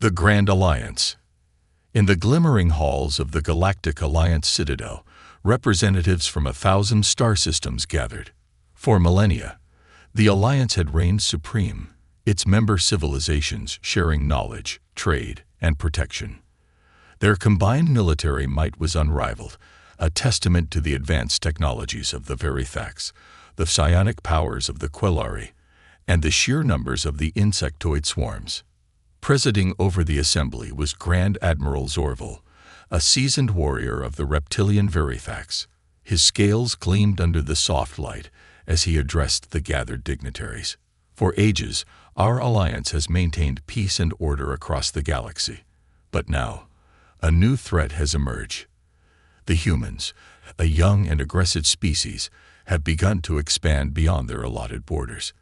The Grand Alliance. In the glimmering halls of the Galactic Alliance Citadel, representatives from 1,000 star systems gathered. For millennia, the Alliance had reigned supreme, its member civilizations sharing knowledge, trade, and protection. Their combined military might was unrivaled, a testament to the advanced technologies of the Verithax, the psionic powers of the Quellari, and the sheer numbers of the insectoid swarms. Presiding over the assembly was Grand Admiral Zorval, a seasoned warrior of the reptilian Verithax. His scales gleamed under the soft light as he addressed the gathered dignitaries. For ages, our alliance has maintained peace and order across the galaxy. But now, a new threat has emerged. The humans, a young and aggressive species, have begun to expand beyond their allotted borders.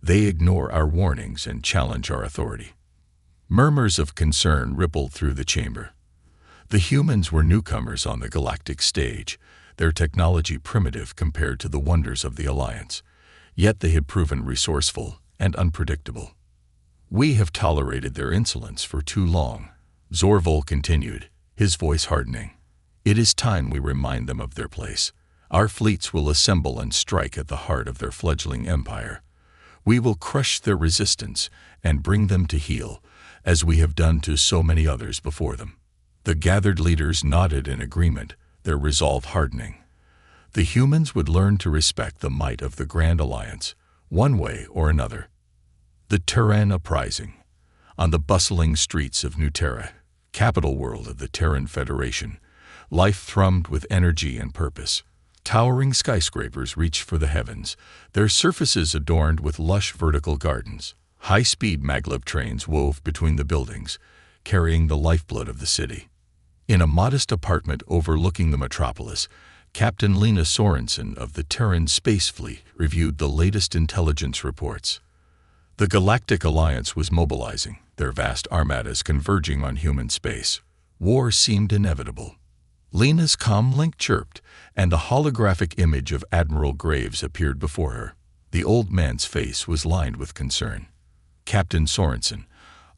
They ignore our warnings and challenge our authority. Murmurs of concern rippled through the chamber. The humans were newcomers on the galactic stage, their technology primitive compared to the wonders of the Alliance, yet they had proven resourceful and unpredictable. "We have tolerated their insolence for too long," Zorval continued, his voice hardening. "It is time we remind them of their place. Our fleets will assemble and strike at the heart of their fledgling empire. We will crush their resistance and bring them to heel, as we have done to so many others before them." The gathered leaders nodded in agreement, their resolve hardening. The humans would learn to respect the might of the Grand Alliance, one way or another. The Terran Uprising. On the bustling streets of New Terra, capital world of the Terran Federation, life thrummed with energy and purpose. Towering skyscrapers reached for the heavens, their surfaces adorned with lush vertical gardens. High-speed maglev trains wove between the buildings, carrying the lifeblood of the city. In a modest apartment overlooking the metropolis, Captain Lena Sorensen of the Terran Space Fleet reviewed the latest intelligence reports. The Galactic Alliance was mobilizing, their vast armadas converging on human space. War seemed inevitable. Lena's comm link chirped, and a holographic image of Admiral Graves appeared before her. The old man's face was lined with concern. "Captain Sorensen,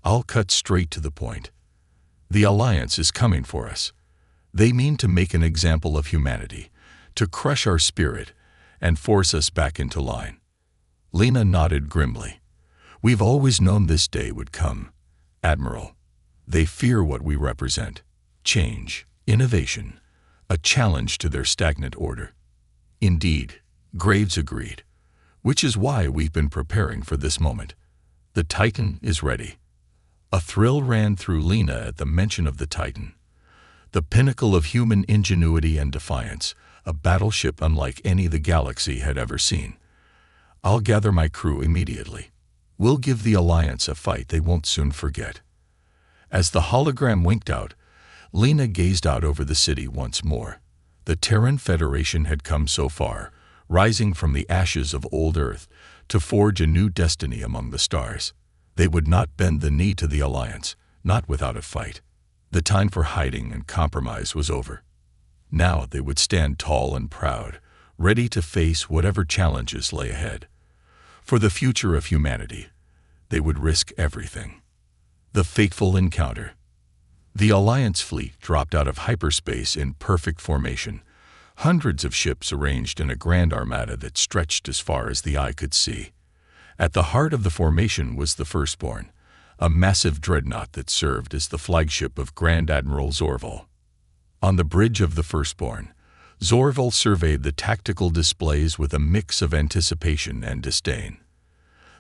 I'll cut straight to the point. The Alliance is coming for us. They mean to make an example of humanity, to crush our spirit, and force us back into line." Lena nodded grimly. "We've always known this day would come, Admiral. They fear what we represent. Change, innovation, a challenge to their stagnant order." "Indeed," Graves agreed, "which is why we've been preparing for this moment. The Titan is ready." A thrill ran through Lena at the mention of the Titan. The pinnacle of human ingenuity and defiance, a battleship unlike any the galaxy had ever seen. "I'll gather my crew immediately. We'll give the Alliance a fight they won't soon forget." As the hologram winked out, Lena gazed out over the city once more. The Terran Federation had come so far, rising from the ashes of old Earth, to forge a new destiny among the stars. They would not bend the knee to the Alliance, not without a fight. The time for hiding and compromise was over. Now they would stand tall and proud, ready to face whatever challenges lay ahead. For the future of humanity, they would risk everything. The fateful encounter. The Alliance fleet dropped out of hyperspace in perfect formation, hundreds of ships arranged in a grand armada that stretched as far as the eye could see. At the heart of the formation was the Firstborn, a massive dreadnought that served as the flagship of Grand Admiral Zorval. On the bridge of the Firstborn, Zorval surveyed the tactical displays with a mix of anticipation and disdain.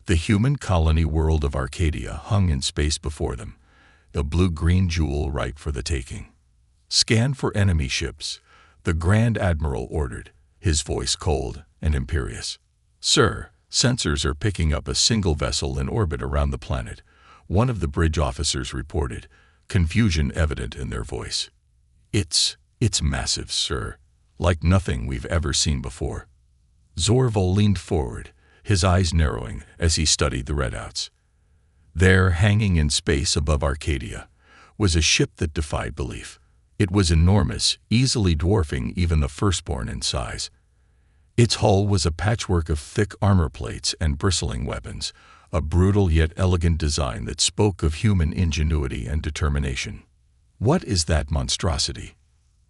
The human colony world of Arcadia hung in space before them, a blue-green jewel ripe for the taking. "Scan for enemy ships," the Grand Admiral ordered, his voice cold and imperious. "Sir, sensors are picking up a single vessel in orbit around the planet," one of the bridge officers reported, confusion evident in their voice. It's massive, sir, like nothing we've ever seen before." Zorval leaned forward, his eyes narrowing as he studied the readouts. There, hanging in space above Arcadia, was a ship that defied belief. It was enormous, easily dwarfing even the Firstborn in size. Its hull was a patchwork of thick armor plates and bristling weapons, a brutal yet elegant design that spoke of human ingenuity and determination. "What is that monstrosity?"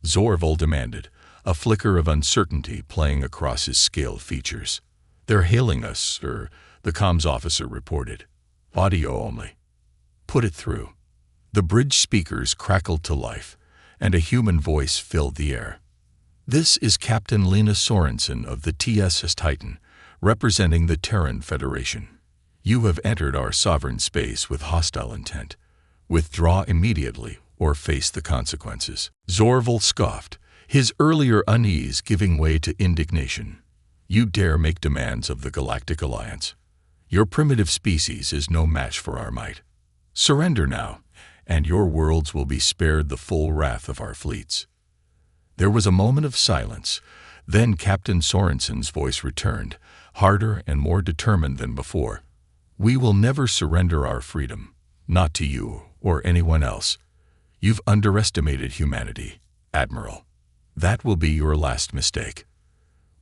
Zorval demanded, a flicker of uncertainty playing across his scaled features. "They're hailing us, sir," the comms officer reported. "Audio only." "Put it through." The bridge speakers crackled to life, and a human voice filled the air. "This is Captain Lena Sorensen of the TSS Titan, representing the Terran Federation. You have entered our sovereign space with hostile intent. Withdraw immediately or face the consequences." Zorval scoffed, his earlier unease giving way to indignation. "You dare make demands of the Galactic Alliance? Your primitive species is no match for our might. Surrender now, and your worlds will be spared the full wrath of our fleets." There was a moment of silence. Then Captain Sorensen's voice returned, harder and more determined than before. "We will never surrender our freedom, not to you or anyone else. You've underestimated humanity, Admiral. That will be your last mistake."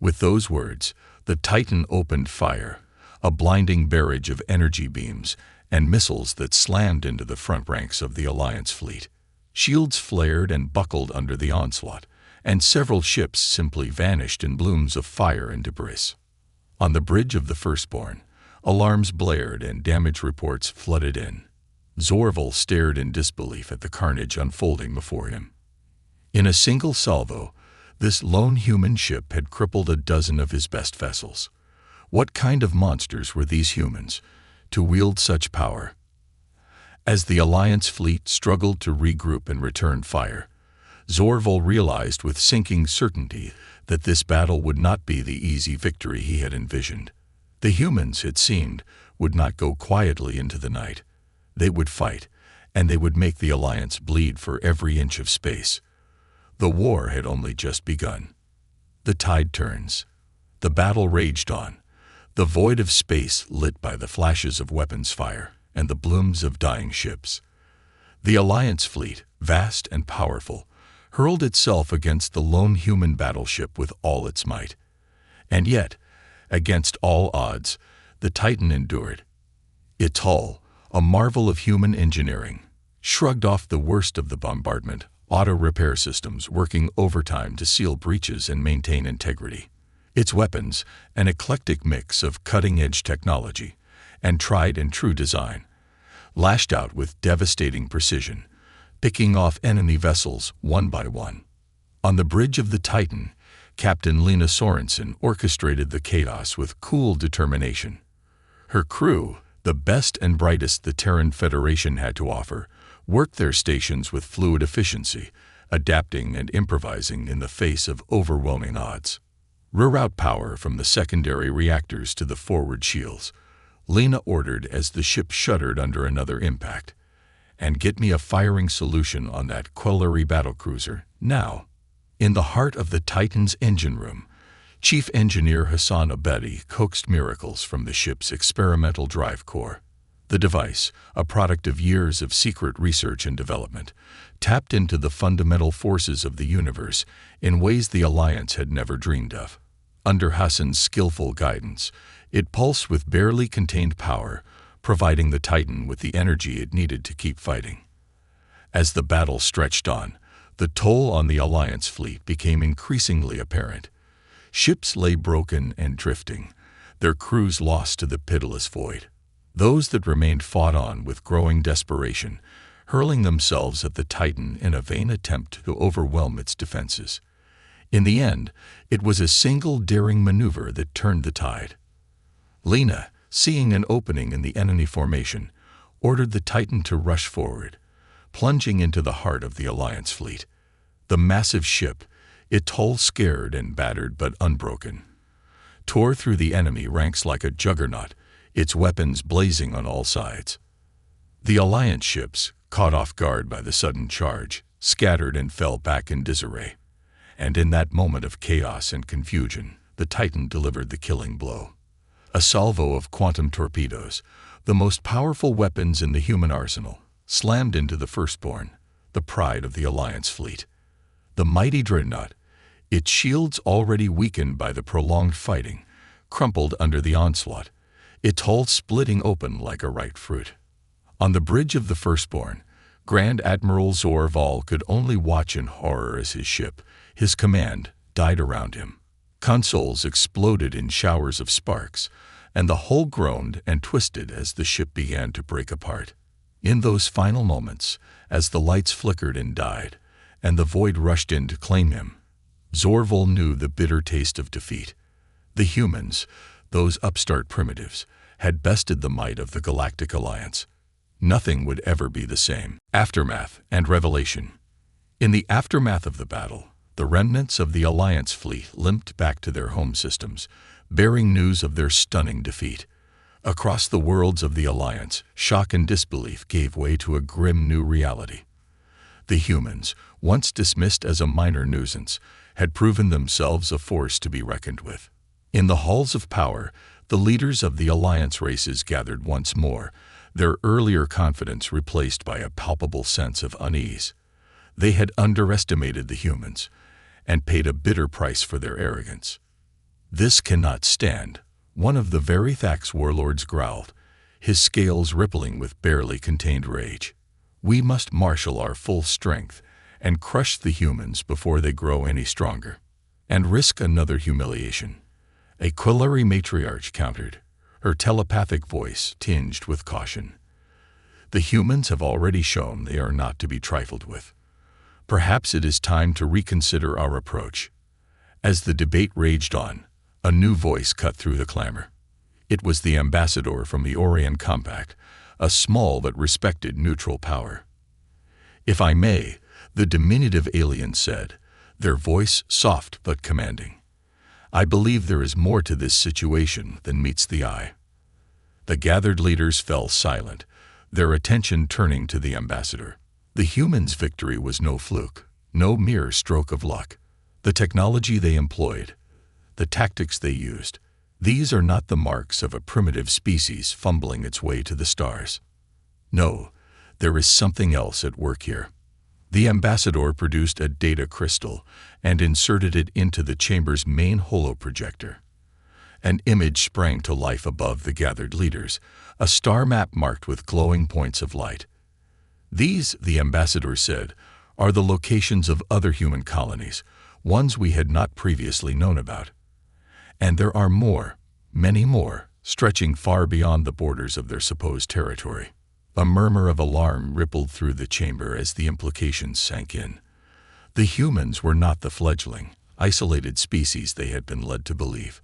With those words, the Titan opened fire, a blinding barrage of energy beams and missiles that slammed into the front ranks of the Alliance fleet. Shields flared and buckled under the onslaught, and several ships simply vanished in blooms of fire and debris. On the bridge of the Firstborn, alarms blared and damage reports flooded in. Zorval stared in disbelief at the carnage unfolding before him. In a single salvo, this lone human ship had crippled a dozen of his best vessels. What kind of monsters were these humans, to wield such power? As the Alliance fleet struggled to regroup and return fire, Zorval realized with sinking certainty that this battle would not be the easy victory he had envisioned. The humans, it seemed, would not go quietly into the night. They would fight, and they would make the Alliance bleed for every inch of space. The war had only just begun. The tide turns. The battle raged on, the void of space lit by the flashes of weapons fire and the blooms of dying ships. The Alliance fleet, vast and powerful, hurled itself against the lone human battleship with all its might. And yet, against all odds, the Titan endured. Its hull, a marvel of human engineering, shrugged off the worst of the bombardment, auto repair systems working overtime to seal breaches and maintain integrity. Its weapons, an eclectic mix of cutting-edge technology and tried-and-true design, lashed out with devastating precision, picking off enemy vessels one by one. On the bridge of the Titan, Captain Lena Sorensen orchestrated the chaos with cool determination. Her crew, the best and brightest the Terran Federation had to offer, worked their stations with fluid efficiency, adapting and improvising in the face of overwhelming odds. "Reroute power from the secondary reactors to the forward shields," Lena ordered as the ship shuddered under another impact. "And get me a firing solution on that Quellery battlecruiser, now." In the heart of the Titan's engine room, Chief Engineer Hassan Abedi coaxed miracles from the ship's experimental drive core. The device, a product of years of secret research and development, tapped into the fundamental forces of the universe in ways the Alliance had never dreamed of. Under Hassan's skillful guidance, it pulsed with barely contained power, providing the Titan with the energy it needed to keep fighting. As the battle stretched on, the toll on the Alliance fleet became increasingly apparent. Ships lay broken and drifting, their crews lost to the pitiless void. Those that remained fought on with growing desperation, hurling themselves at the Titan in a vain attempt to overwhelm its defenses. In the end, it was a single daring maneuver that turned the tide. Lena, seeing an opening in the enemy formation, ordered the Titan to rush forward, plunging into the heart of the Alliance fleet. The massive ship, its hull scared and battered but unbroken, tore through the enemy ranks like a juggernaut, its weapons blazing on all sides. The Alliance ships, caught off guard by the sudden charge, scattered and fell back in disarray. And in that moment of chaos and confusion, the Titan delivered the killing blow. A salvo of quantum torpedoes, the most powerful weapons in the human arsenal, slammed into the Firstborn, the pride of the Alliance fleet. The mighty dreadnought, its shields already weakened by the prolonged fighting, crumpled under the onslaught, its hull splitting open like a ripe fruit. On the bridge of the Firstborn, Grand Admiral Zor-Val could only watch in horror as his ship, his command, died around him. Consoles exploded in showers of sparks, and the hull groaned and twisted as the ship began to break apart. In those final moments, as the lights flickered and died, and the void rushed in to claim him, Zor-Val knew the bitter taste of defeat. The humans, those upstart primitives, had bested the might of the Galactic Alliance. Nothing would ever be the same. Aftermath and revelation. In the aftermath of the battle, the remnants of the Alliance fleet limped back to their home systems, bearing news of their stunning defeat. Across the worlds of the Alliance, shock and disbelief gave way to a grim new reality. The humans, once dismissed as a minor nuisance, had proven themselves a force to be reckoned with. In the halls of power, the leaders of the Alliance races gathered once more, their earlier confidence replaced by a palpable sense of unease. They had underestimated the humans, and paid a bitter price for their arrogance. "This cannot stand," one of the Verithax warlords growled, his scales rippling with barely contained rage. "We must marshal our full strength and crush the humans before they grow any stronger, and risk another humiliation," a Quillary matriarch countered, her telepathic voice tinged with caution. "The humans have already shown they are not to be trifled with. Perhaps it is time to reconsider our approach." As the debate raged on, a new voice cut through the clamor. It was the ambassador from the Orion Compact, a small but respected neutral power. "If I may," the diminutive alien said, their voice soft but commanding, "I believe there is more to this situation than meets the eye." The gathered leaders fell silent, their attention turning to the ambassador. The humans' victory was no fluke, no mere stroke of luck. The technology they employed, the tactics they used, these are not the marks of a primitive species fumbling its way to the stars. No, there is something else at work here. The ambassador produced a data crystal and inserted it into the chamber's main holoprojector. An image sprang to life above the gathered leaders, a star map marked with glowing points of light. "These," the ambassador said, "are the locations of other human colonies, ones we had not previously known about. And there are more, many more, stretching far beyond the borders of their supposed territory." A murmur of alarm rippled through the chamber as the implications sank in. The humans were not the fledgling, isolated species they had been led to believe.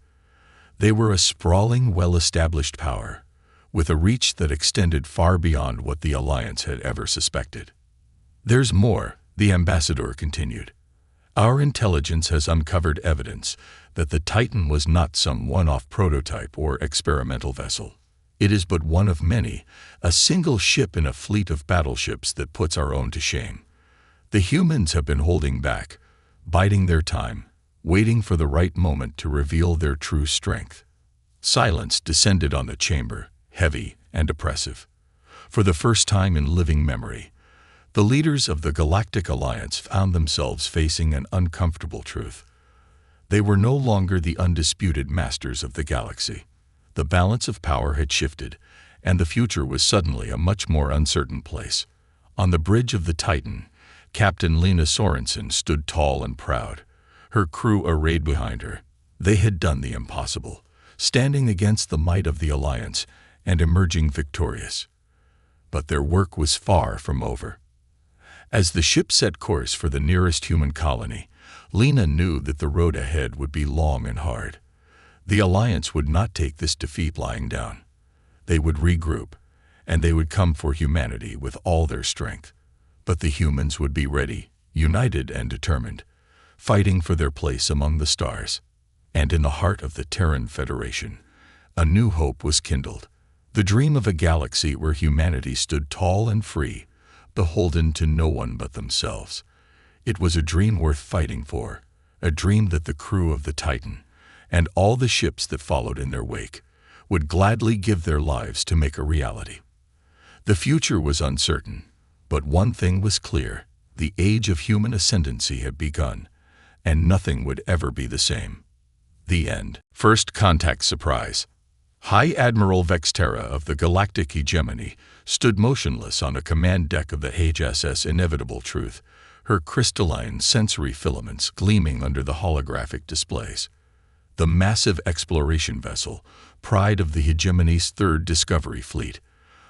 They were a sprawling, well-established power, with a reach that extended far beyond what the Alliance had ever suspected. "There's more," the ambassador continued. "Our intelligence has uncovered evidence that the Titan was not some one-off prototype or experimental vessel. It is but one of many, a single ship in a fleet of battleships that puts our own to shame. The humans have been holding back, biding their time, waiting for the right moment to reveal their true strength." Silence descended on the chamber, heavy and oppressive. For the first time in living memory, the leaders of the Galactic Alliance found themselves facing an uncomfortable truth. They were no longer the undisputed masters of the galaxy. The balance of power had shifted, and the future was suddenly a much more uncertain place. On the bridge of the Titan, Captain Lena Sorensen stood tall and proud, her crew arrayed behind her. They had done the impossible, standing against the might of the Alliance and emerging victorious. But their work was far from over. As the ship set course for the nearest human colony, Lena knew that the road ahead would be long and hard. The Alliance would not take this defeat lying down. They would regroup, and they would come for humanity with all their strength. But the humans would be ready, united and determined, fighting for their place among the stars. And in the heart of the Terran Federation, a new hope was kindled. The dream of a galaxy where humanity stood tall and free, beholden to no one but themselves. It was a dream worth fighting for, a dream that the crew of the Titan, and all the ships that followed in their wake, would gladly give their lives to make a reality. The future was uncertain, but one thing was clear: the age of human ascendancy had begun, and nothing would ever be the same. The end. First contact surprise. High Admiral Vexterra of the Galactic Hegemony stood motionless on a command deck of the HSS Inevitable Truth, her crystalline sensory filaments gleaming under the holographic displays. The massive exploration vessel, pride of the hegemony's third discovery fleet,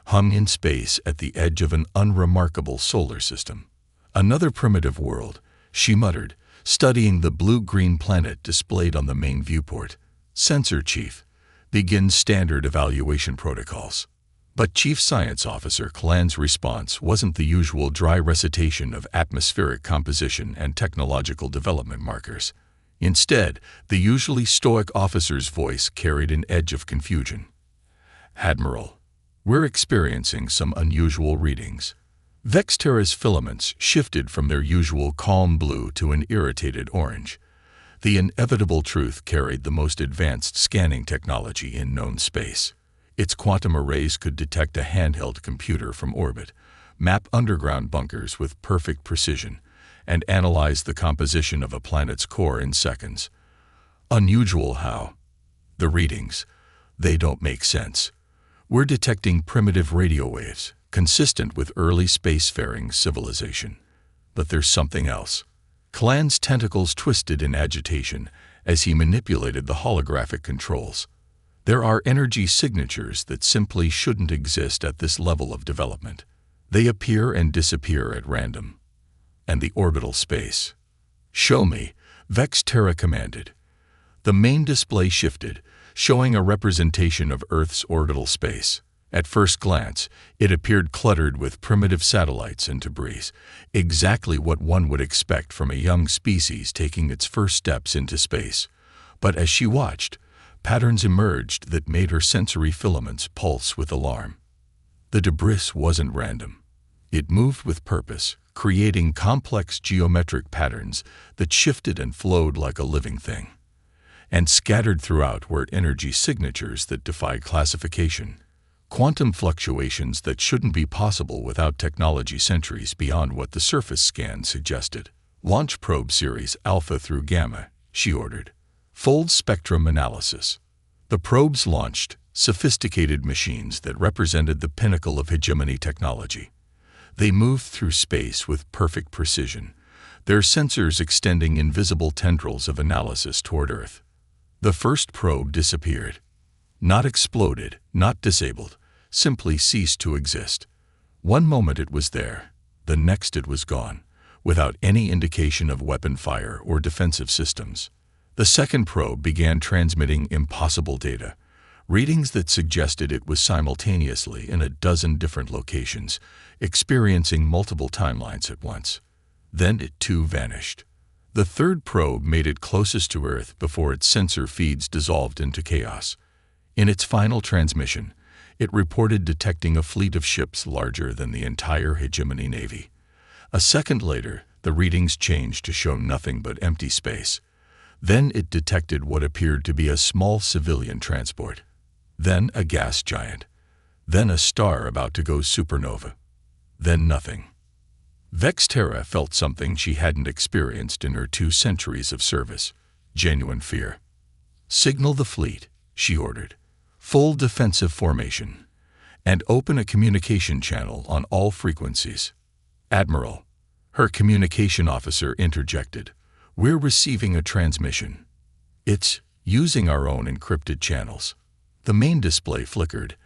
hung in space at the edge of an unremarkable solar system. Another primitive world, she muttered, studying the blue-green planet displayed on the main viewport. Sensor Chief, begin standard evaluation protocols. But Chief Science Officer Clan's response wasn't the usual dry recitation of atmospheric composition and technological development markers. Instead, the usually stoic officer's voice carried an edge of confusion. Admiral, we're experiencing some unusual readings. Vexterra's filaments shifted from their usual calm blue to an irritated orange. The Inevitable Truth carried the most advanced scanning technology in known space. Its quantum arrays could detect a handheld computer from orbit, map underground bunkers with perfect precision, and analyze the composition of a planet's core in seconds. Unusual how? The readings, they don't make sense. We're detecting primitive radio waves, consistent with early spacefaring civilization. But there's something else. Clan's tentacles twisted in agitation as he manipulated the holographic controls. There are energy signatures that simply shouldn't exist at this level of development. They appear and disappear at random. And the orbital space. Show me, Vexterra commanded. The main display shifted, showing a representation of Earth's orbital space. At first glance, it appeared cluttered with primitive satellites and debris, exactly what one would expect from a young species taking its first steps into space. But as she watched, patterns emerged that made her sensory filaments pulse with alarm. The debris wasn't random. It moved with purpose, creating complex geometric patterns that shifted and flowed like a living thing. And scattered throughout were energy signatures that defied classification. Quantum fluctuations that shouldn't be possible without technology centuries beyond what the surface scan suggested. Launch probe series Alpha through Gamma, she ordered. Fold spectrum analysis. The probes launched, sophisticated machines that represented the pinnacle of hegemony technology. They moved through space with perfect precision, their sensors extending invisible tendrils of analysis toward Earth. The first probe disappeared. Not exploded, not disabled, simply ceased to exist. One moment it was there, the next it was gone, without any indication of weapon fire or defensive systems. The second probe began transmitting impossible data, readings that suggested it was simultaneously in a dozen different locations, experiencing multiple timelines at once. Then it too vanished. The third probe made it closest to Earth before its sensor feeds dissolved into chaos. In its final transmission, it reported detecting a fleet of ships larger than the entire hegemony navy. A second later, the readings changed to show nothing but empty space. Then it detected what appeared to be a small civilian transport. Then a gas giant. Then a star about to go supernova. Then nothing. Vexterra felt something she hadn't experienced in her 2 centuries of service. Genuine fear. Signal the fleet, she ordered. Full defensive formation. And open a communication channel on all frequencies. Admiral, her communication officer interjected. We're receiving a transmission. It's using our own encrypted channels. The main display flickered,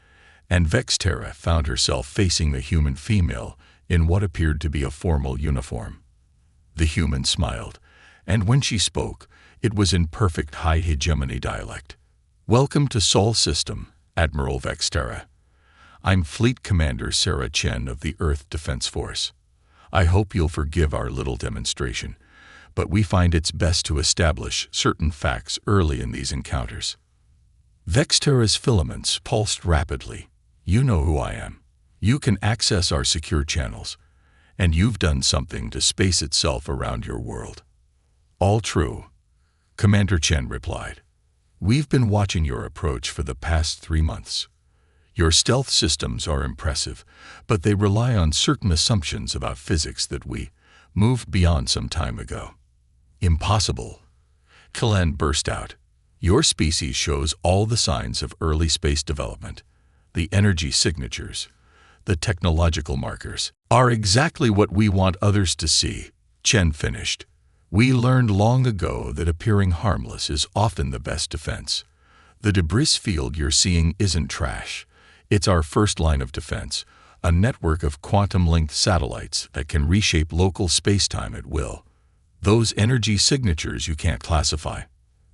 and Vexterra found herself facing the human female in what appeared to be a formal uniform. The human smiled, and when she spoke, it was in perfect high hegemony dialect. Welcome to Sol System, Admiral Vexterra. I'm Fleet Commander Sarah Chen of the Earth Defense Force. I hope you'll forgive our little demonstration, but we find it's best to establish certain facts early in these encounters. Vexterra's filaments pulsed rapidly. You know who I am. You can access our secure channels, and you've done something to space itself around your world. All true, Commander Chen replied. We've been watching your approach for the past 3 months. Your stealth systems are impressive, but they rely on certain assumptions about physics that we moved beyond some time ago. Impossible. Kalen burst out. Your species shows all the signs of early space development. The energy signatures, the technological markers, are exactly what we want others to see, Chen finished. We learned long ago that appearing harmless is often the best defense. The debris field you're seeing isn't trash. It's our first line of defense, a network of quantum-linked satellites that can reshape local spacetime at will. Those energy signatures you can't classify.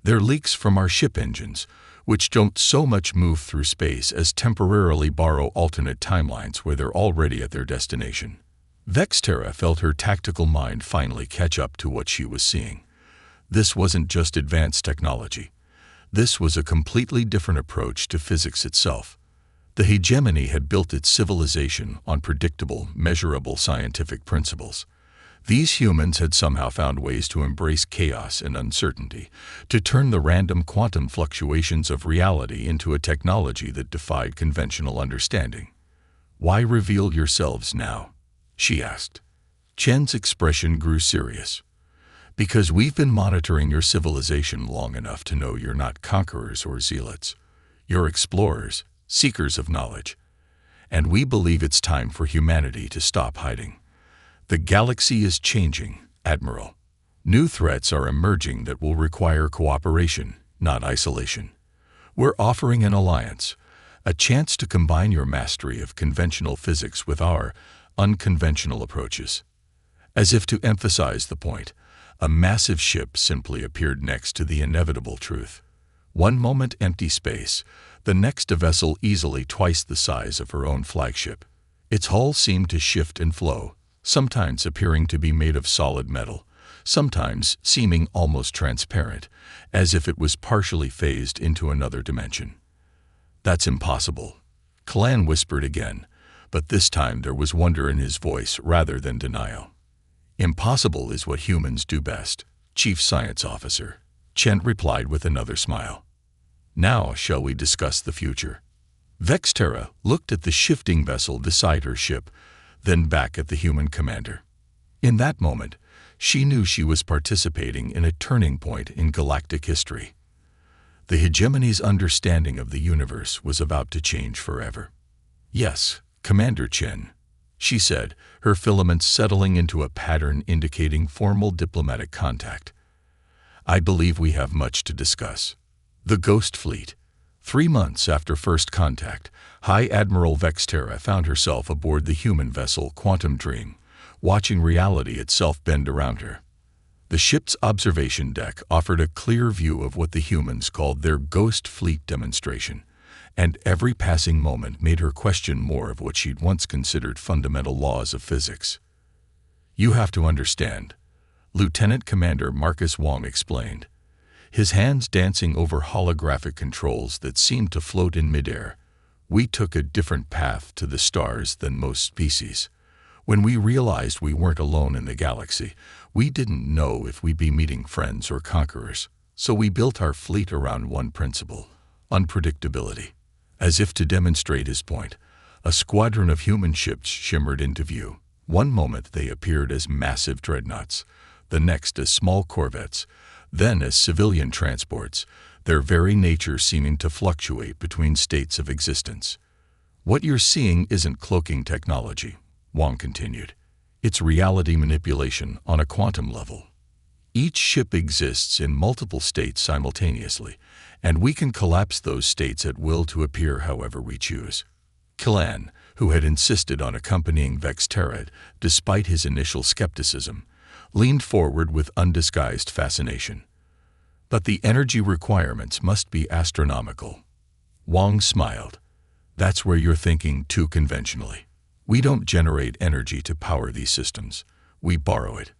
They're leaks from our ship engines, which don't so much move through space as temporarily borrow alternate timelines where they're already at their destination. Vexterra felt her tactical mind finally catch up to what she was seeing. This wasn't just advanced technology. This was a completely different approach to physics itself. The hegemony had built its civilization on predictable, measurable scientific principles. These humans had somehow found ways to embrace chaos and uncertainty, to turn the random quantum fluctuations of reality into a technology that defied conventional understanding. "Why reveal yourselves now?" she asked. Chen's expression grew serious. "Because we've been monitoring your civilization long enough to know you're not conquerors or zealots. You're explorers, seekers of knowledge. And we believe it's time for humanity to stop hiding. The galaxy is changing, Admiral. New threats are emerging that will require cooperation, not isolation. We're offering an alliance, a chance to combine your mastery of conventional physics with our unconventional approaches." As if to emphasize the point, a massive ship simply appeared next to the inevitable truth. One moment empty space, the next a vessel easily twice the size of her own flagship. Its hull seemed to shift and flow, sometimes appearing to be made of solid metal, sometimes seeming almost transparent, as if it was partially phased into another dimension. "That's impossible," Clan whispered again, but this time there was wonder in his voice rather than denial. "Impossible is what humans do best, Chief Science Officer," Chen replied with another smile. "Now shall we discuss the future?" Vexterra looked at the shifting vessel beside her ship, then back at the human commander. In that moment, she knew she was participating in a turning point in galactic history. The hegemony's understanding of the universe was about to change forever. "Yes, Commander Chen," she said, her filaments settling into a pattern indicating formal diplomatic contact. "I believe we have much to discuss. The Ghost Fleet." 3 months after first contact, High Admiral Vexterra found herself aboard the human vessel Quantum Dream, watching reality itself bend around her. The ship's observation deck offered a clear view of what the humans called their Ghost Fleet demonstration, and every passing moment made her question more of what she'd once considered fundamental laws of physics. "You have to understand," Lieutenant Commander Marcus Wong explained, his hands dancing over holographic controls that seemed to float in midair. "We took a different path to the stars than most species. When we realized we weren't alone in the galaxy, we didn't know if we'd be meeting friends or conquerors, so we built our fleet around one principle: unpredictability." As if to demonstrate his point, a squadron of human ships shimmered into view. One moment they appeared as massive dreadnoughts, the next as small corvettes, then as civilian transports, their very nature seeming to fluctuate between states of existence. "What you're seeing isn't cloaking technology," Wong continued. "It's reality manipulation on a quantum level. Each ship exists in multiple states simultaneously, and we can collapse those states at will to appear however we choose." Killan, who had insisted on accompanying Vexterra despite his initial skepticism, leaned forward with undisguised fascination. "But the energy requirements must be astronomical." Wong smiled. "That's where you're thinking too conventionally. We don't generate energy to power these systems. We borrow it."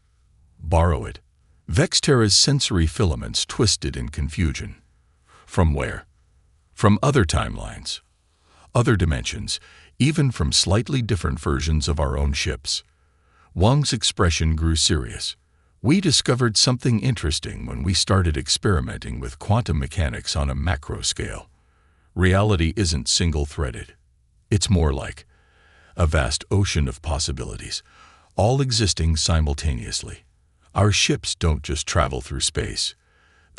"Borrow it?" Vexterra's sensory filaments twisted in confusion. "From where?" "From other timelines, other dimensions, even from slightly different versions of our own ships." Wong's expression grew serious. "We discovered something interesting when we started experimenting with quantum mechanics on a macro scale. Reality isn't single-threaded. It's more like a vast ocean of possibilities, all existing simultaneously. Our ships don't just travel through space.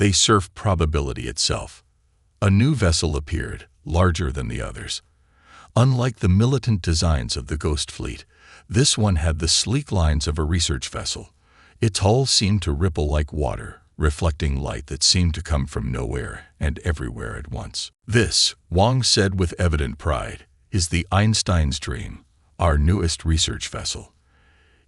They surfed probability itself. A new vessel appeared, larger than the others. Unlike the militant designs of the Ghost Fleet, this one had the sleek lines of a research vessel. Its hull seemed to ripple like water, reflecting light that seemed to come from nowhere and everywhere at once. This, Wang said with evident pride, is the Einstein's Dream, our newest research vessel.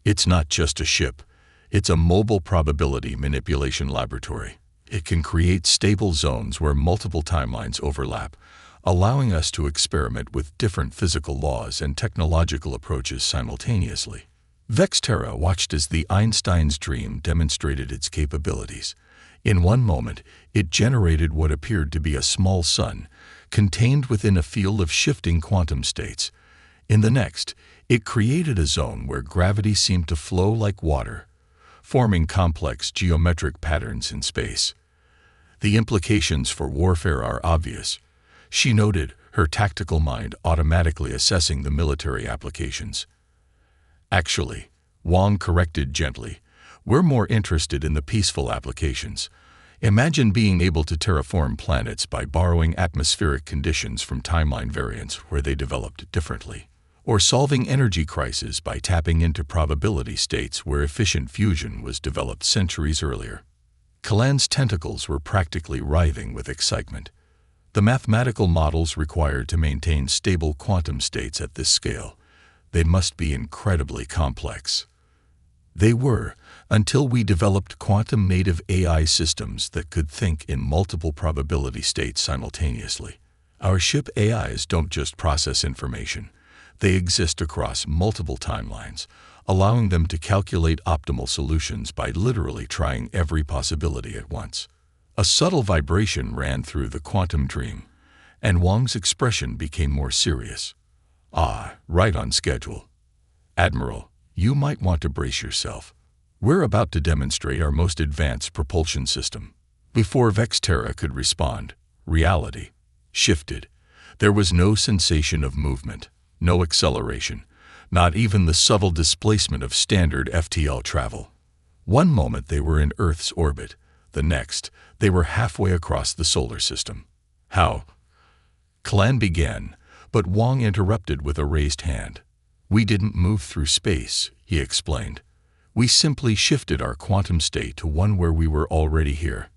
It's not just a ship, it's a mobile probability manipulation laboratory. It can create stable zones where multiple timelines overlap, allowing us to experiment with different physical laws and technological approaches simultaneously. Vexterra watched as the Einstein's Dream demonstrated its capabilities. In one moment, it generated what appeared to be a small sun, contained within a field of shifting quantum states. In the next, it created a zone where gravity seemed to flow like water, forming complex geometric patterns in space. The implications for warfare are obvious, she noted, her tactical mind automatically assessing the military applications. Actually, Wang corrected gently, we're more interested in the peaceful applications. Imagine being able to terraform planets by borrowing atmospheric conditions from timeline variants where they developed differently, or solving energy crises by tapping into probability states where efficient fusion was developed centuries earlier. Kalan's tentacles were practically writhing with excitement. The mathematical models required to maintain stable quantum states at this scale, they must be incredibly complex. They were, until we developed quantum-native AI systems that could think in multiple probability states simultaneously. Our ship AIs don't just process information, they exist across multiple timelines, allowing them to calculate optimal solutions by literally trying every possibility at once. A subtle vibration ran through the quantum dream, and Wang's expression became more serious. Ah, right on schedule. Admiral, you might want to brace yourself. We're about to demonstrate our most advanced propulsion system. Before Vexterra could respond, reality shifted. There was no sensation of movement, no acceleration, not even the subtle displacement of standard FTL travel. One moment they were in Earth's orbit, the next, they were halfway across the solar system. How? Kalan began, but Wang interrupted with a raised hand. We didn't move through space, he explained. We simply shifted our quantum state to one where we were already here.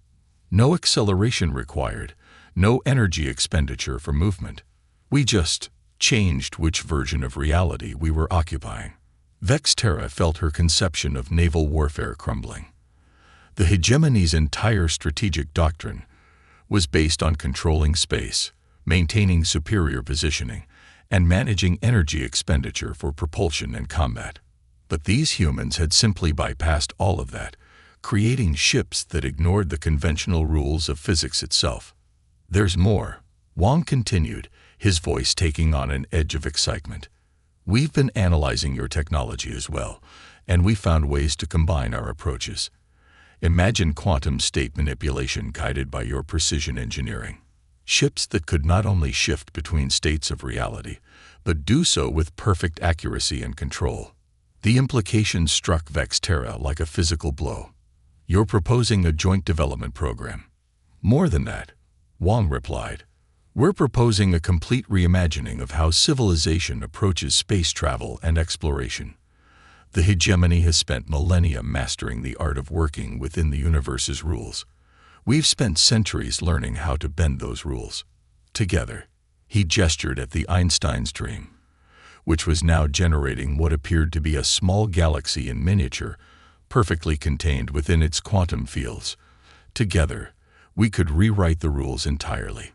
No acceleration required, no energy expenditure for movement. We just changed which version of reality we were occupying. Vexterra felt her conception of naval warfare crumbling. The hegemony's entire strategic doctrine was based on controlling space, maintaining superior positioning, and managing energy expenditure for propulsion and combat. But these humans had simply bypassed all of that, creating ships that ignored the conventional rules of physics itself. There's more, Wang continued, his voice taking on an edge of excitement. We've been analyzing your technology as well, and we found ways to combine our approaches. Imagine quantum state manipulation guided by your precision engineering. Ships that could not only shift between states of reality, but do so with perfect accuracy and control. The implications struck Vexterra like a physical blow. You're proposing a joint development program. More than that, Wang replied. We're proposing a complete reimagining of how civilization approaches space travel and exploration. The hegemony has spent millennia mastering the art of working within the universe's rules. We've spent centuries learning how to bend those rules. Together, he gestured at the Einstein's Dream, which was now generating what appeared to be a small galaxy in miniature, perfectly contained within its quantum fields. Together, we could rewrite the rules entirely.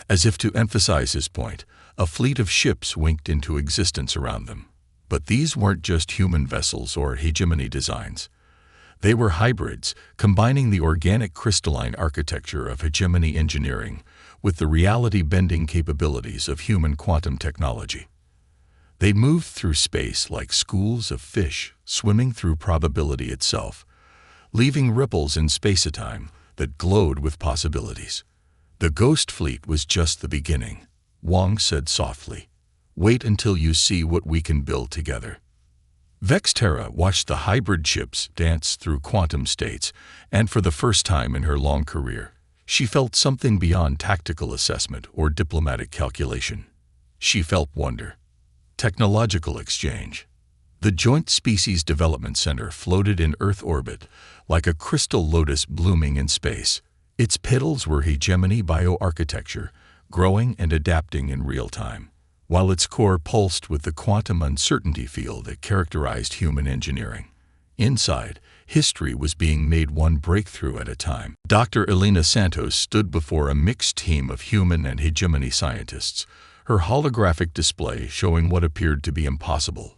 As if to emphasize his point, a fleet of ships winked into existence around them. But these weren't just human vessels or hegemony designs. They were hybrids, combining the organic crystalline architecture of hegemony engineering with the reality-bending capabilities of human quantum technology. They moved through space like schools of fish swimming through probability itself, leaving ripples in space-time that glowed with possibilities. The Ghost Fleet was just the beginning, Wang said softly. Wait until you see what we can build together. Vexterra watched the hybrid ships dance through quantum states, and for the first time in her long career, she felt something beyond tactical assessment or diplomatic calculation. She felt wonder. Technological exchange. The Joint Species Development Center floated in Earth orbit like a crystal lotus blooming in space. Its petals were hegemony bioarchitecture, growing and adapting in real time, while its core pulsed with the quantum uncertainty field that characterized human engineering. Inside, history was being made one breakthrough at a time. Dr. Elena Santos stood before a mixed team of human and hegemony scientists, her holographic display showing what appeared to be impossible,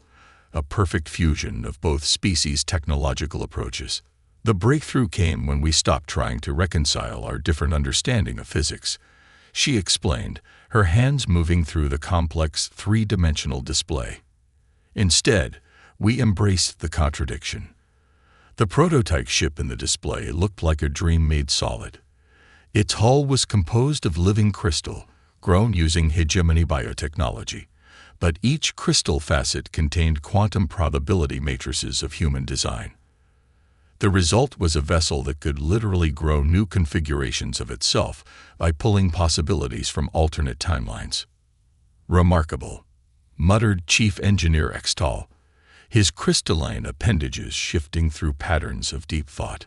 a perfect fusion of both species' technological approaches. The breakthrough came when we stopped trying to reconcile our different understanding of physics, she explained, her hands moving through the complex three-dimensional display. Instead, we embraced the contradiction. The prototype ship in the display looked like a dream made solid. Its hull was composed of living crystal, grown using hegemony biotechnology, but each crystal facet contained quantum probability matrices of human design. The result was a vessel that could literally grow new configurations of itself by pulling possibilities from alternate timelines. Remarkable, muttered Chief Engineer Extal, his crystalline appendages shifting through patterns of deep thought.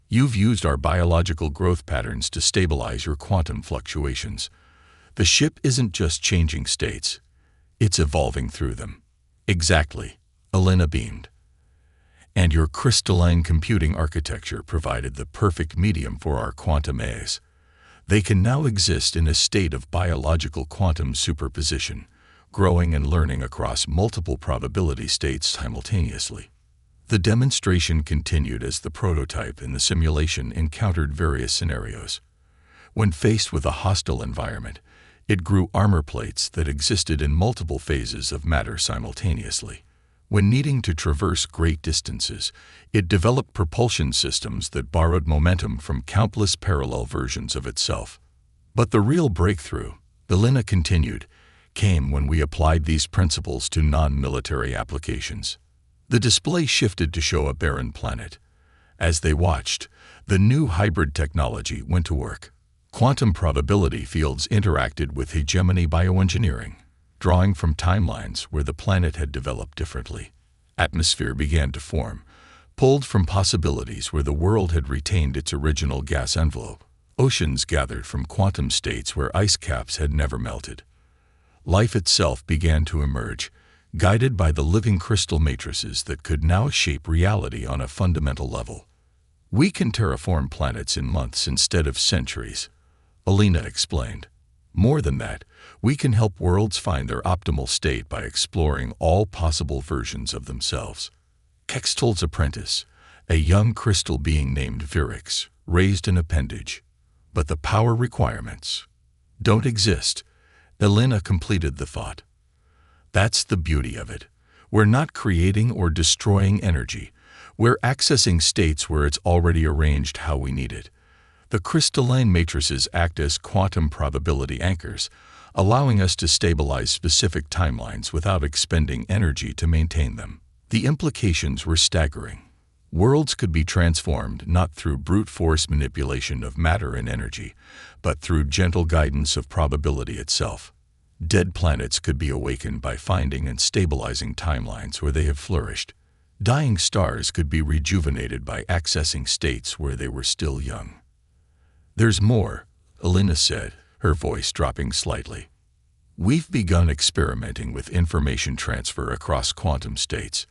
You've used our biological growth patterns to stabilize your quantum fluctuations. The ship isn't just changing states, it's evolving through them. Exactly, Elena beamed. And your crystalline computing architecture provided the perfect medium for our quantum A's. They can now exist in a state of biological quantum superposition, growing and learning across multiple probability states simultaneously. The demonstration continued as the prototype in the simulation encountered various scenarios. When faced with a hostile environment, it grew armor plates that existed in multiple phases of matter simultaneously. When needing to traverse great distances, it developed propulsion systems that borrowed momentum from countless parallel versions of itself. But the real breakthrough, Elena continued, came when we applied these principles to non-military applications. The display shifted to show a barren planet. As they watched, the new hybrid technology went to work. Quantum probability fields interacted with hegemony bioengineering, drawing from timelines where the planet had developed differently. Atmosphere began to form, pulled from possibilities where the world had retained its original gas envelope. Oceans gathered from quantum states where ice caps had never melted. Life itself began to emerge, guided by the living crystal matrices that could now shape reality on a fundamental level. We can terraform planets in months instead of centuries, Elena explained. More than that, we can help worlds find their optimal state by exploring all possible versions of themselves. Kextol's apprentice, a young crystal being named Virix, raised an appendage. But the power requirements don't exist. Elena completed the thought. That's the beauty of it. We're not creating or destroying energy. We're accessing states where it's already arranged how we need it. The crystalline matrices act as quantum probability anchors, allowing us to stabilize specific timelines without expending energy to maintain them. The implications were staggering. Worlds could be transformed not through brute force manipulation of matter and energy, but through gentle guidance of probability itself. Dead planets could be awakened by finding and stabilizing timelines where they have flourished. Dying stars could be rejuvenated by accessing states where they were still young. There's more, Elena said, her voice dropping slightly. We've begun experimenting with information transfer across quantum states.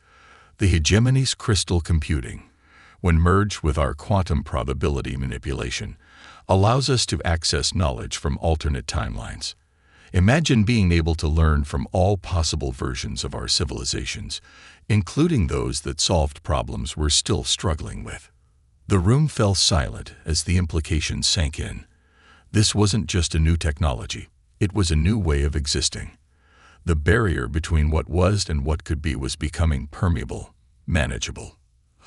The hegemony's crystal computing, when merged with our quantum probability manipulation, allows us to access knowledge from alternate timelines. Imagine being able to learn from all possible versions of our civilizations, including those that solved problems we're still struggling with. The room fell silent as the implications sank in. This wasn't just a new technology, it was a new way of existing. The barrier between what was and what could be was becoming permeable, manageable.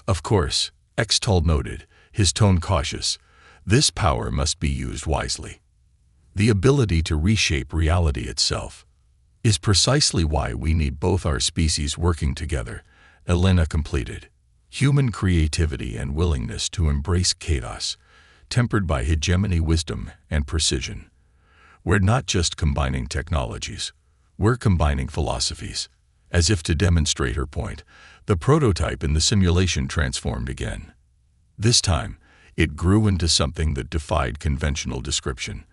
Of course, Extal noted, his tone cautious, this power must be used wisely. The ability to reshape reality itself is precisely why we need both our species working together, Elena completed. Human creativity and willingness to embrace chaos, tempered by hegemony, wisdom, and precision. We're not just combining technologies. We're combining philosophies. As if to demonstrate her point, the prototype in the simulation transformed again. This time, it grew into something that defied conventional description.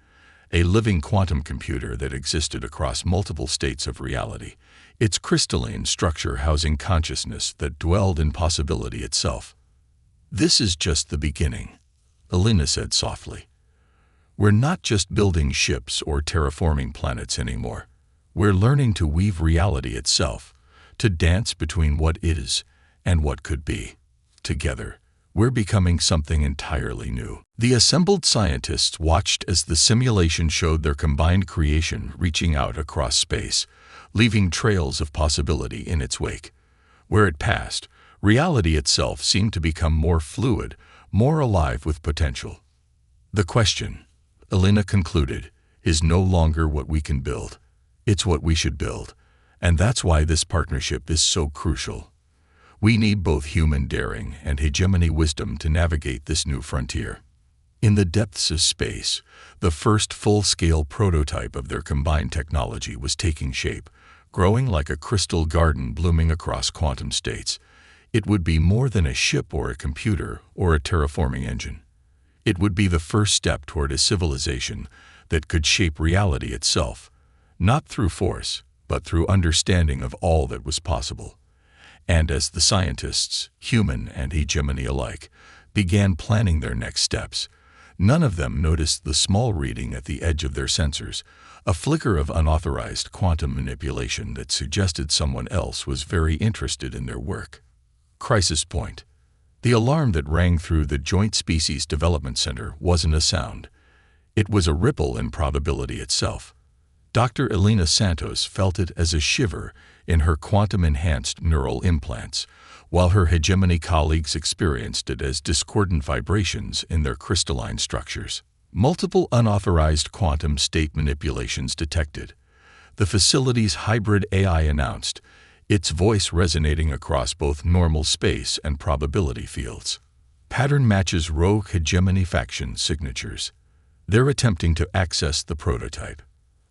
A living quantum computer that existed across multiple states of reality, its crystalline structure housing consciousness that dwelled in possibility itself. "This is just the beginning," Elena said softly. "We're not just building ships or terraforming planets anymore. We're learning to weave reality itself, to dance between what is and what could be. Together, we're becoming something entirely new." The assembled scientists watched as the simulation showed their combined creation reaching out across space, leaving trails of possibility in its wake. Where it passed, reality itself seemed to become more fluid, more alive with potential. "The question," Elena concluded, "is no longer what we can build. It's what we should build. And that's why this partnership is so crucial. We need both human daring and hegemony wisdom to navigate this new frontier." In the depths of space, the first full-scale prototype of their combined technology was taking shape, growing like a crystal garden blooming across quantum states. It would be more than a ship or a computer or a terraforming engine. It would be the first step toward a civilization that could shape reality itself, not through force, but through understanding of all that was possible. And as the scientists, human and hegemony alike, began planning their next steps, none of them noticed the small reading at the edge of their sensors, a flicker of unauthorized quantum manipulation that suggested someone else was very interested in their work. Crisis point. The alarm that rang through the Joint Species Development Center wasn't a sound. It was a ripple in probability itself. Dr. Elena Santos felt it as a shiver in her quantum-enhanced neural implants, while her hegemony colleagues experienced it as discordant vibrations in their crystalline structures. Multiple unauthorized quantum state manipulations detected. The facility's hybrid AI announced, its voice resonating across both normal space and probability fields. Pattern matches rogue hegemony faction signatures. They're attempting to access the prototype.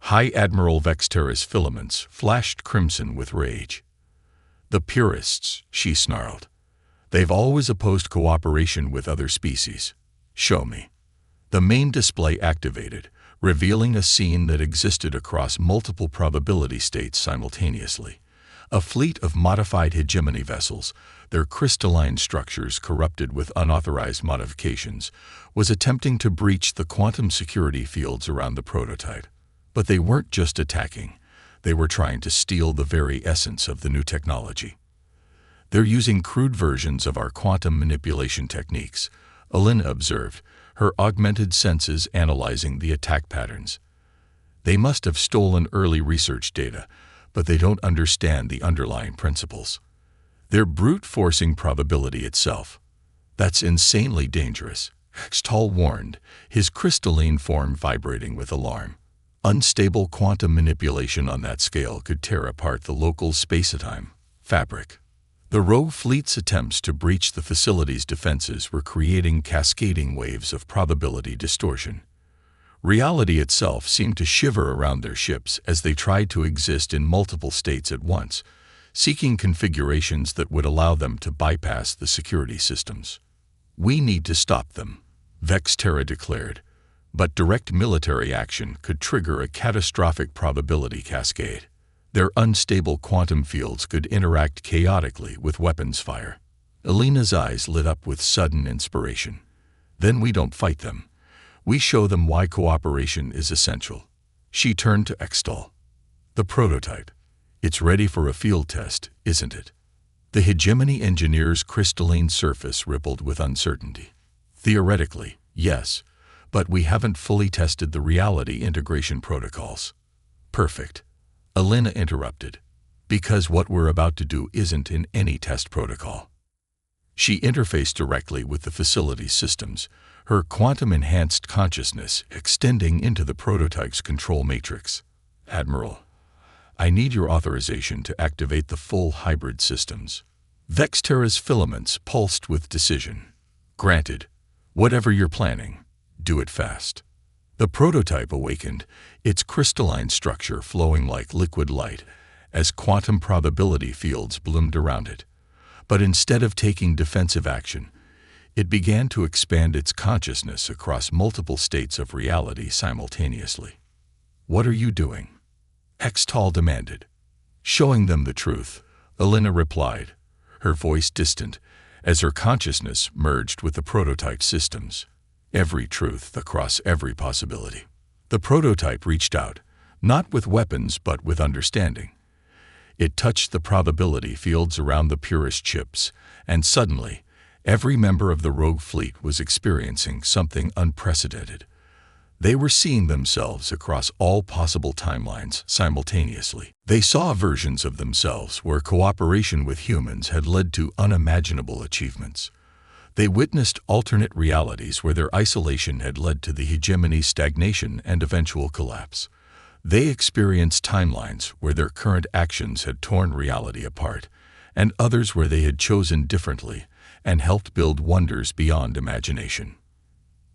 High Admiral Vexterra's filaments flashed crimson with rage. "The purists," she snarled. "They've always opposed cooperation with other species. Show me." The main display activated, revealing a scene that existed across multiple probability states simultaneously. A fleet of modified hegemony vessels, their crystalline structures corrupted with unauthorized modifications, was attempting to breach the quantum security fields around the prototype. But they weren't just attacking. They were trying to steal the very essence of the new technology. "They're using crude versions of our quantum manipulation techniques," Elena observed, her augmented senses analyzing the attack patterns. "They must have stolen early research data, but they don't understand the underlying principles. They're brute-forcing probability itself. That's insanely dangerous," Hextall warned, his crystalline form vibrating with alarm. Unstable quantum manipulation on that scale could tear apart the local space-time fabric. The rogue fleet's attempts to breach the facility's defenses were creating cascading waves of probability distortion. Reality itself seemed to shiver around their ships as they tried to exist in multiple states at once, seeking configurations that would allow them to bypass the security systems. "We need to stop them," Vexterra declared. But direct military action could trigger a catastrophic probability cascade. Their unstable quantum fields could interact chaotically with weapons fire. Elena's eyes lit up with sudden inspiration. "Then we don't fight them. We show them why cooperation is essential." She turned to Hextall. "The prototype. It's ready for a field test, isn't it?" The hegemony engineer's crystalline surface rippled with uncertainty. "Theoretically, yes. But we haven't fully tested the reality integration protocols." "Perfect," Elena interrupted, "because what we're about to do isn't in any test protocol." She interfaced directly with the facility's systems, her quantum-enhanced consciousness extending into the prototype's control matrix. "Admiral, I need your authorization to activate the full hybrid systems." Vexterra's filaments pulsed with decision. Granted, whatever you're planning, do it fast. The prototype awakened, its crystalline structure flowing like liquid light as quantum probability fields bloomed around it. But instead of taking defensive action, it began to expand its consciousness across multiple states of reality simultaneously. "What are you doing?" Hextall demanded. "Showing them the truth," Elena replied, her voice distant, as her consciousness merged with the prototype systems. Every truth across every possibility. The prototype reached out, not with weapons but with understanding. It touched the probability fields around the purest ships, and suddenly, every member of the rogue fleet was experiencing something unprecedented. They were seeing themselves across all possible timelines simultaneously. They saw versions of themselves where cooperation with humans had led to unimaginable achievements. They witnessed alternate realities where their isolation had led to the hegemony's stagnation and eventual collapse. They experienced timelines where their current actions had torn reality apart, and others where they had chosen differently and helped build wonders beyond imagination.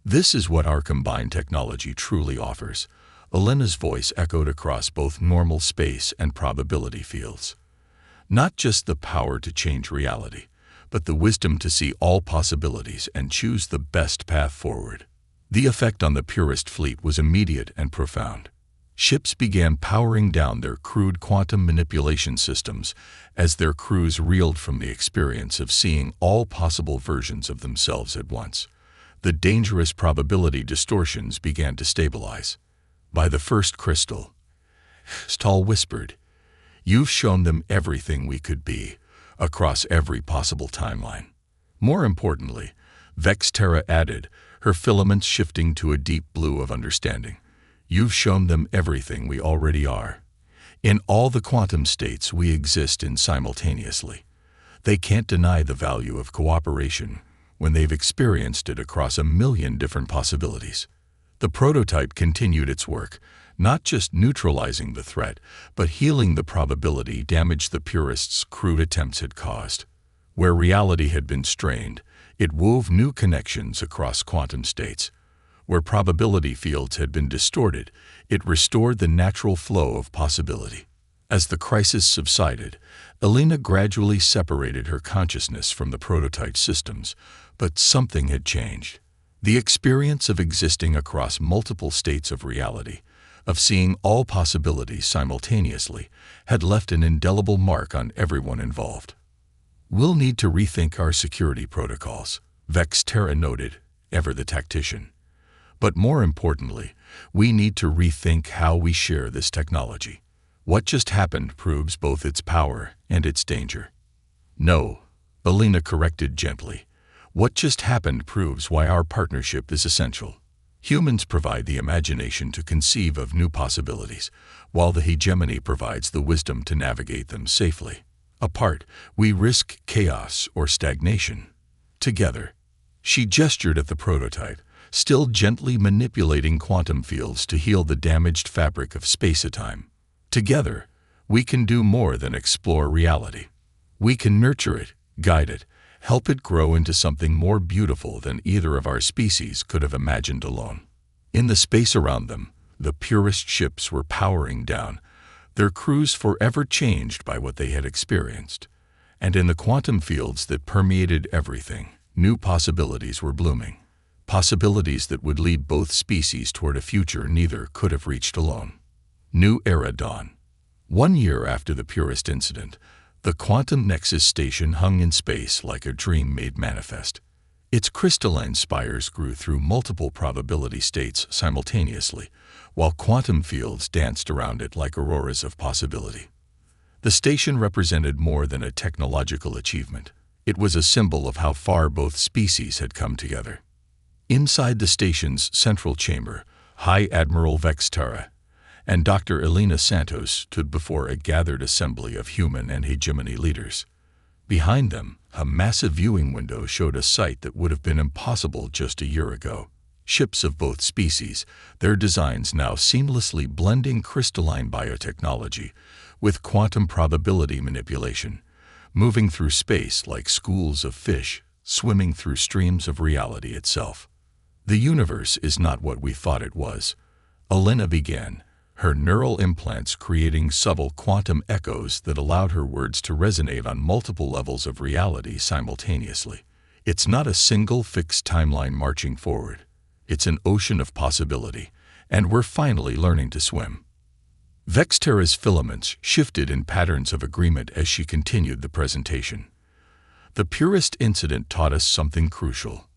"This is what our combined technology truly offers," Elena's voice echoed across both normal space and probability fields. "Not just the power to change reality, but the wisdom to see all possibilities and choose the best path forward." The effect on the purest fleet was immediate and profound. Ships began powering down their crude quantum manipulation systems as their crews reeled from the experience of seeing all possible versions of themselves at once. The dangerous probability distortions began to stabilize. "By the first crystal," Stahl whispered, "you've shown them everything we could be, across every possible timeline." More importantly, Vexterra added, her filaments shifting to a deep blue of understanding, "You've shown them everything we already are. In all the quantum states we exist in simultaneously. They can't deny the value of cooperation when they've experienced it across a million different possibilities." The prototype continued its work, not just neutralizing the threat, but healing the probability damage the purists' crude attempts had caused. Where reality had been strained, it wove new connections across quantum states. Where probability fields had been distorted, it restored the natural flow of possibility. As the crisis subsided, Elena gradually separated her consciousness from the prototype systems, but something had changed. The experience of existing across multiple states of reality, of seeing all possibilities simultaneously, had left an indelible mark on everyone involved. "We'll need to rethink our security protocols," Vexterra noted, ever the tactician. "But more importantly, we need to rethink how we share this technology. What just happened proves both its power and its danger." "No," Elena corrected gently. "What just happened proves why our partnership is essential. Humans provide the imagination to conceive of new possibilities, while the hegemony provides the wisdom to navigate them safely. Apart, we risk chaos or stagnation. Together," she gestured at the prototype, still gently manipulating quantum fields to heal the damaged fabric of space-time. "Together, we can do more than explore reality. We can nurture it, guide it, help it grow into something more beautiful than either of our species could have imagined alone." In the space around them, the purest ships were powering down, their crews forever changed by what they had experienced. And in the quantum fields that permeated everything, new possibilities were blooming. Possibilities that would lead both species toward a future neither could have reached alone. New Era Dawn. 1 year after the Purist incident, the Quantum Nexus station hung in space like a dream made manifest. Its crystalline spires grew through multiple probability states simultaneously, while quantum fields danced around it like auroras of possibility. The station represented more than a technological achievement. It was a symbol of how far both species had come together. Inside the station's central chamber, High Admiral Vexterra and Dr. Elena Santos stood before a gathered assembly of human and hegemony leaders. Behind them, a massive viewing window showed a sight that would have been impossible just a year ago. Ships of both species, their designs now seamlessly blending crystalline biotechnology with quantum probability manipulation, moving through space like schools of fish, swimming through streams of reality itself. The universe is not what we thought it was. Alina began, her neural implants creating subtle quantum echoes that allowed her words to resonate on multiple levels of reality simultaneously. It's not a single fixed timeline marching forward. It's an ocean of possibility, and we're finally learning to swim. Vexterra's filaments shifted in patterns of agreement as she continued the presentation. The purest incident taught us something crucial.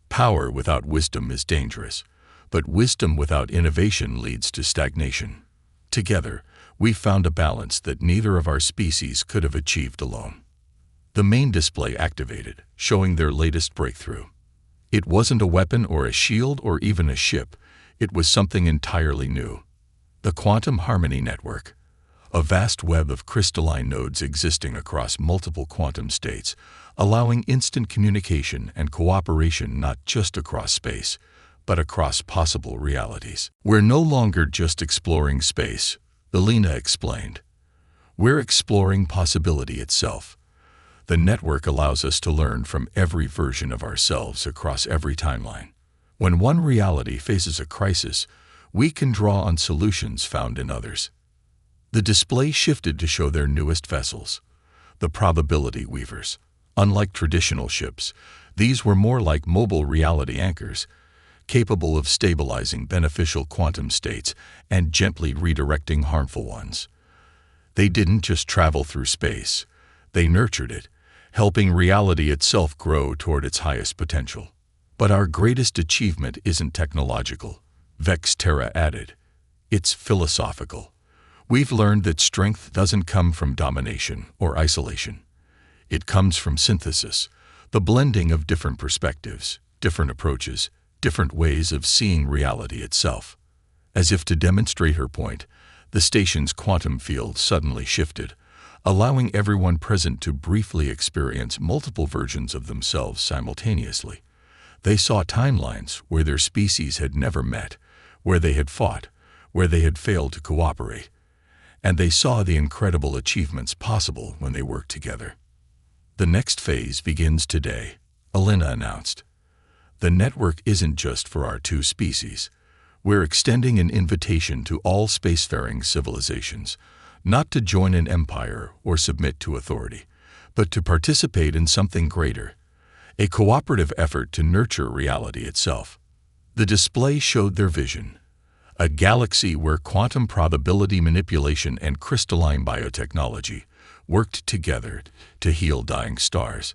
Power without wisdom is dangerous, but wisdom without innovation leads to stagnation. Together, we found a balance that neither of our species could have achieved alone. The main display activated, showing their latest breakthrough. It wasn't a weapon or a shield or even a ship. It was something entirely new. The Quantum Harmony Network, a vast web of crystalline nodes existing across multiple quantum states, allowing instant communication and cooperation not just across space, but across possible realities. We're no longer just exploring space, Alina explained. We're exploring possibility itself. The network allows us to learn from every version of ourselves across every timeline. When one reality faces a crisis, we can draw on solutions found in others. The display shifted to show their newest vessels, the probability weavers. Unlike traditional ships, these were more like mobile reality anchors, capable of stabilizing beneficial quantum states and gently redirecting harmful ones. They didn't just travel through space, they nurtured it, helping reality itself grow toward its highest potential. But our greatest achievement isn't technological, Vexterra added. It's philosophical. We've learned that strength doesn't come from domination or isolation. It comes from synthesis, the blending of different perspectives, different approaches, different ways of seeing reality itself. As if to demonstrate her point, the station's quantum field suddenly shifted, allowing everyone present to briefly experience multiple versions of themselves simultaneously. They saw timelines where their species had never met, where they had fought, where they had failed to cooperate, and they saw the incredible achievements possible when they worked together. The next phase begins today, Alina announced. The network isn't just for our two species. We're extending an invitation to all spacefaring civilizations, not to join an empire or submit to authority, but to participate in something greater, a cooperative effort to nurture reality itself. The display showed their vision, a galaxy where quantum probability manipulation and crystalline biotechnology worked together to heal dying stars,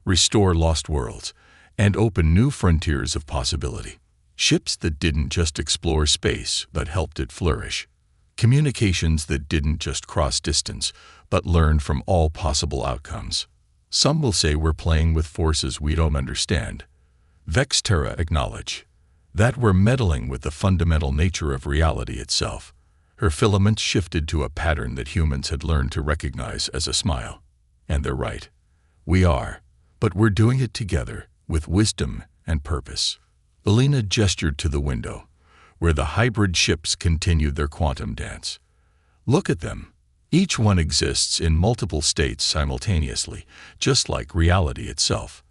restore lost worlds, and open new frontiers of possibility. Ships that didn't just explore space but helped it flourish. Communications that didn't just cross distance but learned from all possible outcomes. Some will say we're playing with forces we don't understand. Vexterra acknowledged that we're meddling with the fundamental nature of reality itself. Her filaments shifted to a pattern that humans had learned to recognize as a smile. And they're right. We are. But we're doing it together, with wisdom and purpose. Alina gestured to the window, where the hybrid ships continued their quantum dance. Look at them. Each one exists in multiple states simultaneously, just like reality itself.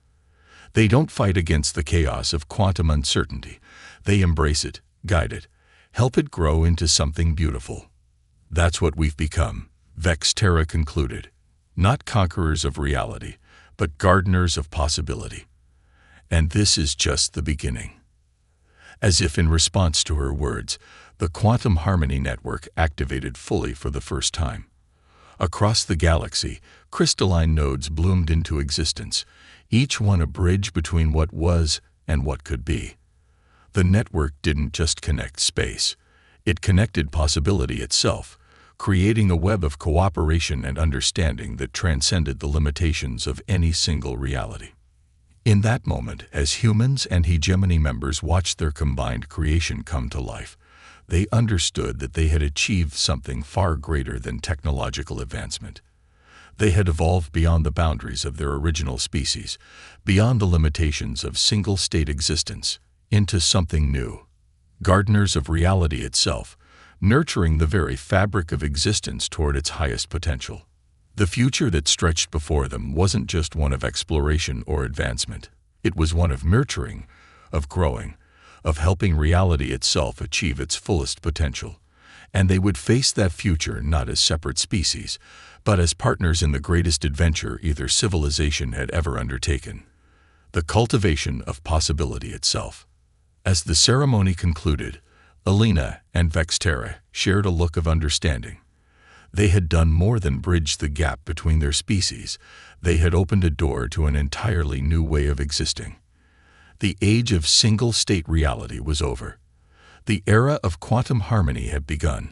They don't fight against the chaos of quantum uncertainty. They embrace it, guide it, help it grow into something beautiful. That's what we've become, Vexterra concluded. Not conquerors of reality, but gardeners of possibility. And this is just the beginning. As if in response to her words, the Quantum Harmony Network activated fully for the first time. Across the galaxy, crystalline nodes bloomed into existence, each one a bridge between what was and what could be. The network didn't just connect space. It connected possibility itself, creating a web of cooperation and understanding that transcended the limitations of any single reality. In that moment, as humans and hegemony members watched their combined creation come to life, they understood that they had achieved something far greater than technological advancement. They had evolved beyond the boundaries of their original species, beyond the limitations of single-state existence, into something new. Gardeners of reality itself, nurturing the very fabric of existence toward its highest potential. The future that stretched before them wasn't just one of exploration or advancement. It was one of nurturing, of growing, of helping reality itself achieve its fullest potential. And they would face that future not as separate species, but as partners in the greatest adventure either civilization had ever undertaken: the cultivation of possibility itself. As the ceremony concluded, Alina and Vexterra shared a look of understanding. They had done more than bridge the gap between their species. They had opened a door to an entirely new way of existing. The age of single-state reality was over. The era of quantum harmony had begun.